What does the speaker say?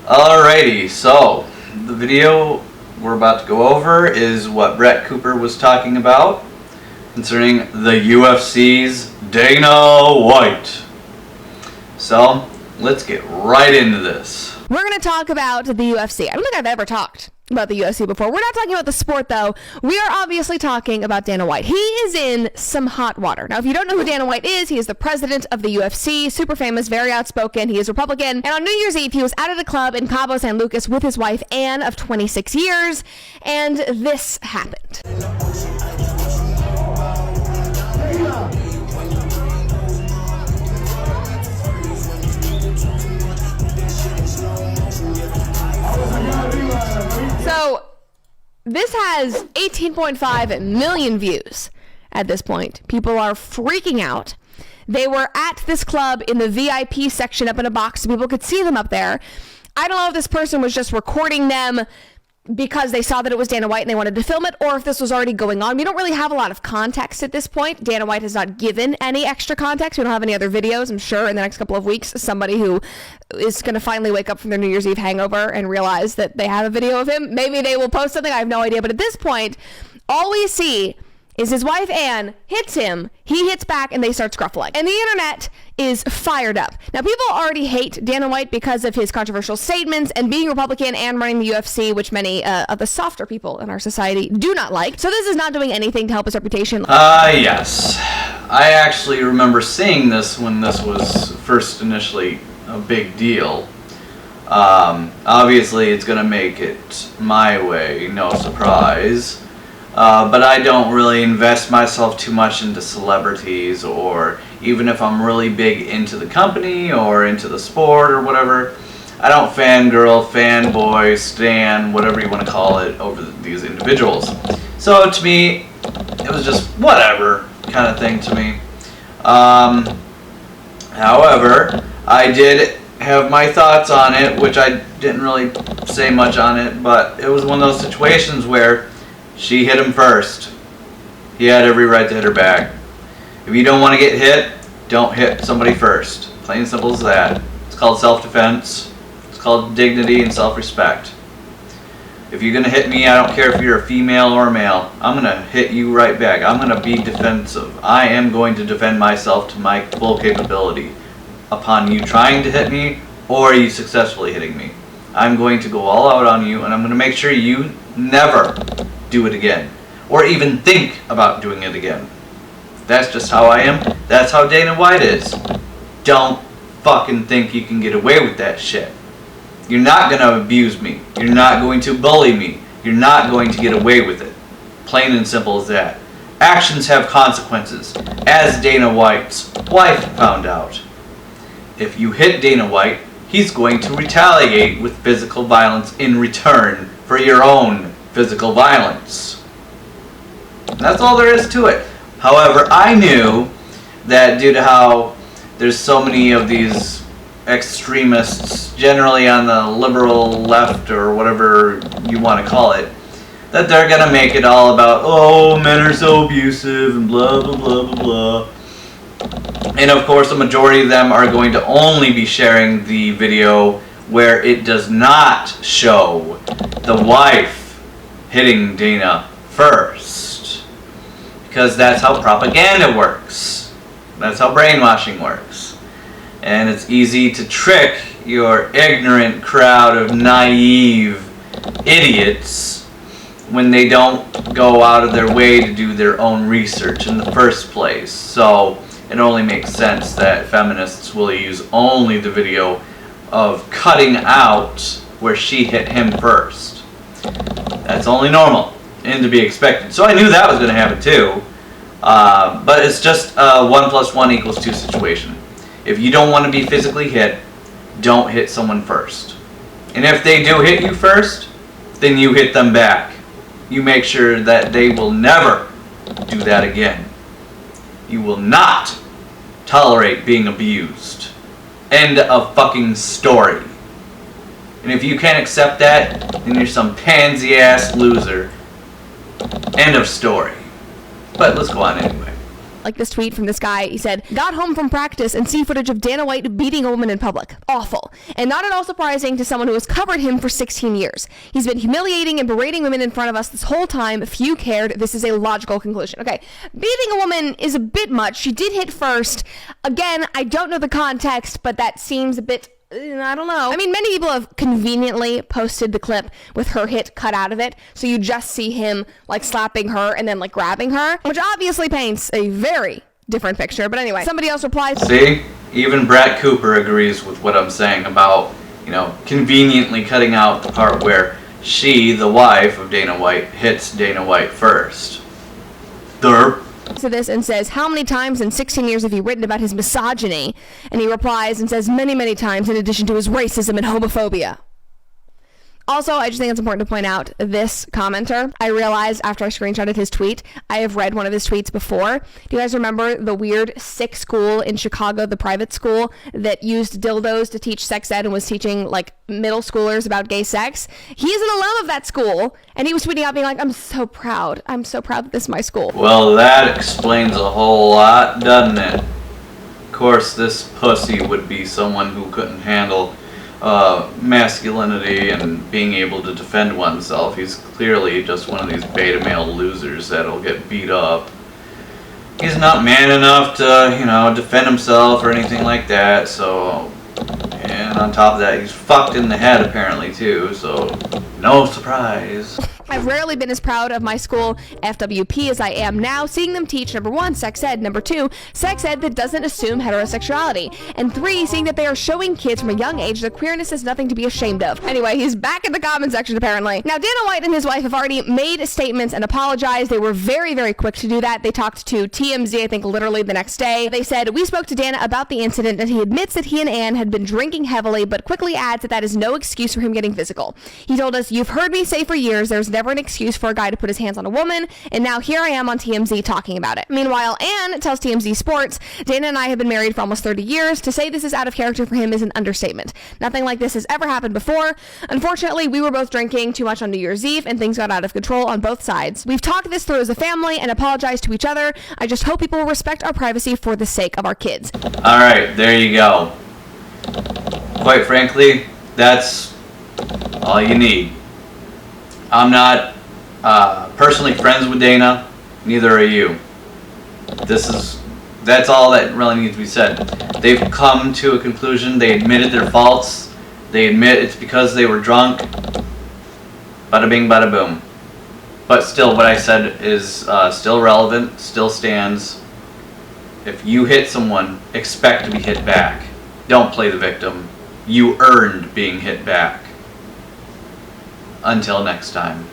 Alrighty, so the video we're about to go over is what Brett Cooper was talking about concerning the UFC's Dana White. So let's get right into this. We're going to talk about the UFC. I don't think I've ever talked about the UFC before. We're not talking about the sport, though. We are obviously talking about Dana White. He is in some hot water. Now, if you don't know who Dana White is, he is the president of the UFC, super famous, very outspoken. He is Republican. And on New Year's Eve, he was out at a club in Cabo San Lucas with his wife, Anne, of 26 years, and this happened. So, this has 18.5 million views at this point. People are freaking out. They were at this club in the VIP section up in a box so people could see them up there. I don't know if this person was just recording them because they saw that it was Dana White and they wanted to film it, or if this was already going on. We don't really have a lot of context at this point. Dana White has not given any extra context. We don't have any other videos. I'm sure in the next couple of weeks, somebody who is going to finally wake up from their New Year's Eve hangover and realize that they have a video of him. Maybe they will post something. I have no idea. But at this point, all we see is his wife, Anne, hits him, he hits back, and they start scruffling. And the internet is fired up. Now, people already hate Dana White because of his controversial statements and being Republican and running the UFC, which many of the softer people in our society do not like. So this is not doing anything to help his reputation. Yes. I actually remember seeing this when this was first initially a big deal. Obviously, it's going to make it my way, no surprise. But I don't really invest myself too much into celebrities, or even if I'm really big into the company or into the sport or whatever, I don't fangirl, fanboy, stan, whatever you want to call it, over these individuals. So to me, it was just whatever kind of thing to me. However, I did have my thoughts on it, which I didn't really say much on it, but it was one of those situations where she hit him first. He had every right to hit her back. If you don't want to get hit, don't hit somebody first. Plain and simple as that. It's called self-defense. It's called dignity and self-respect. If you're going to hit me, I don't care if you're a female or a male. I'm going to hit you right back. I'm going to be defensive. I am going to defend myself to my full capability upon you trying to hit me or you successfully hitting me. I'm going to go all out on you, and I'm going to make sure you never do it again, or even think about doing it again. That's just how I am. That's how Dana White is. Don't fucking think you can get away with that shit. You're not going to abuse me. You're not going to bully me. You're not going to get away with it. Plain and simple as that. Actions have consequences, as Dana White's wife found out. If you hit Dana White, he's going to retaliate with physical violence in return for your own physical violence. That's all there is to it. However, I knew that due to how there's so many of these extremists, generally on the liberal left or whatever you want to call it, that they're going to make it all about, oh, men are so abusive and blah, blah, blah, blah, blah. And of course, the majority of them are going to only be sharing the video where it does not show the wife hitting Dana first. Because that's how propaganda works. That's how brainwashing works. And it's easy to trick your ignorant crowd of naive idiots when they don't go out of their way to do their own research in the first place. So it only makes sense that feminists will use only the video of cutting out where she hit him first. That's only normal and to be expected. So I knew that was going to happen too. But it's just a 1 + 1 = 2 situation. If you don't want to be physically hit, don't hit someone first. And if they do hit you first, then you hit them back. You make sure that they will never do that again. You will not tolerate being abused. End of fucking story. And if you can't accept that, then you're some pansy-ass loser. End of story. But let's go on anyway. Like this tweet from this guy, he said, got home from practice and see footage of Dana White beating a woman in public. Awful. And not at all surprising to someone who has covered him for 16 years. He's been humiliating and berating women in front of us this whole time. Few cared. This is a logical conclusion. Okay, beating a woman is a bit much. She did hit first. Again, I don't know the context, but that seems a bit, I don't know. I mean, many people have conveniently posted the clip with her hit cut out of it, so you just see him like slapping her and then like grabbing her, which obviously paints a very different picture. But anyway, somebody else replies. See, even Brett Cooper agrees with what I'm saying about, conveniently cutting out the part where she, the wife of Dana White, hits Dana White first. Derp. To this and says, how many times in 16 years have you written about his misogyny? And he replies and says, many, many times, in addition to his racism and homophobia. Also, I just think it's important to point out this commenter. I realized after I screenshotted his tweet, I have read one of his tweets before. Do you guys remember the weird sick school in Chicago, the private school that used dildos to teach sex ed and was teaching like middle schoolers about gay sex? He is an alum of that school, and he was tweeting out being like, I'm so proud. I'm so proud that this is my school. Well, that explains a whole lot, doesn't it? Of course, this pussy would be someone who couldn't handle masculinity and being able to defend oneself. He's clearly just one of these beta male losers that'll get beat up. He's not man enough to, defend himself or anything like that, so... And on top of that, he's fucked in the head apparently too, so no surprise. I've rarely been as proud of my school, FWP, as I am now, seeing them teach, number 1, sex ed, number 2, sex ed that doesn't assume heterosexuality, and 3, seeing that they are showing kids from a young age that queerness is nothing to be ashamed of. Anyway, he's back in the comment section apparently. Now, Dana White and his wife have already made statements and apologized. They were very, very quick to do that. They talked to TMZ, I think, literally the next day. They said, we spoke to Dana about the incident, and he admits that he and Ann had been drinking heavily, but quickly adds that that is no excuse for him getting physical. He told us, you've heard me say for years, there's never an excuse for a guy to put his hands on a woman, and now here I am on TMZ talking about it. Meanwhile, Ann tells TMZ Sports, Dana and I have been married for almost 30 years. To say this is out of character for him is an understatement. Nothing like this has ever happened before. Unfortunately, we were both drinking too much on New Year's Eve, and things got out of control on both sides. We've talked this through as a family and apologized to each other. I just hope people will respect our privacy for the sake of our kids. Alright, there you go. Quite frankly, that's all you need. I'm not personally friends with Dana, neither are you. That's all that really needs to be said. They've come to a conclusion, they admitted their faults, they admit it's because they were drunk. Bada bing, bada boom. But still, what I said is still relevant, still stands. If you hit someone, expect to be hit back. Don't play the victim. You earned being hit back. Until next time.